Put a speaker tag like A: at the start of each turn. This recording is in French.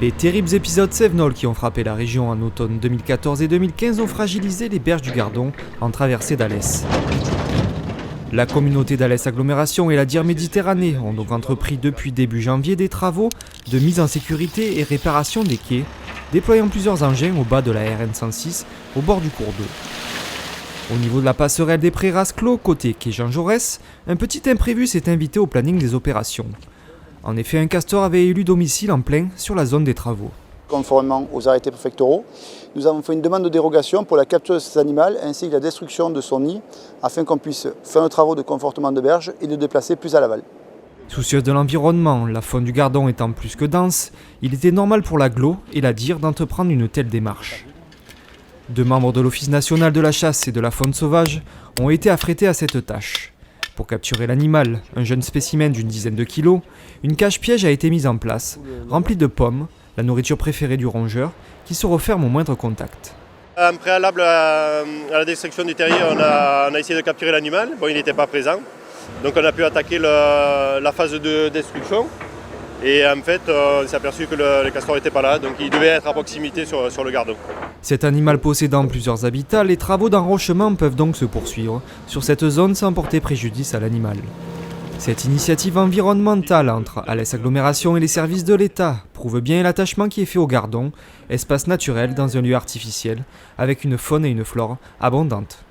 A: Les terribles épisodes Cévenol qui ont frappé la région en automne 2014 et 2015 ont fragilisé les berges du Gardon en traversée d'Alès. La communauté d'Alès Agglomération et la DIR Méditerranée ont donc entrepris depuis début janvier des travaux de mise en sécurité et réparation des quais, déployant plusieurs engins au bas de la RN 106 au bord du cours d'eau. Au niveau de la passerelle des Prés Rasclos, côté quai Jean Jaurès, un petit imprévu s'est invité au planning des opérations. En effet, un castor avait élu domicile en plein sur la zone des travaux.
B: Conformément aux arrêtés préfectoraux, nous avons fait une demande de dérogation pour la capture de cet animal ainsi que la destruction de son nid afin qu'on puisse faire nos travaux de confortement de berge et de déplacer plus à l'aval.
A: Soucieuse de l'environnement, la faune du Gardon étant plus que dense, il était normal pour l'agglo et la DIR d'entreprendre une telle démarche. Deux membres de l'Office national de la chasse et de la faune sauvage ont été affrétés à cette tâche. Pour capturer l'animal, un jeune spécimen d'une dizaine de kilos, une cage-piège a été mise en place, remplie de pommes, la nourriture préférée du rongeur, qui se referme au moindre contact.
C: En préalable à la destruction du terrier, on a essayé de capturer l'animal. Bon, il n'était pas présent, donc on a pu attaquer la phase de destruction. Et en fait, on s'est aperçu que le castor n'était pas là, donc il devait être à proximité sur le Gardon.
A: Cet animal possédant plusieurs habitats, les travaux d'enrochement peuvent donc se poursuivre sur cette zone sans porter préjudice à l'animal. Cette initiative environnementale entre Alès Agglomération et les services de l'État prouve bien l'attachement qui est fait au Gardon, espace naturel dans un lieu artificiel, avec une faune et une flore abondantes.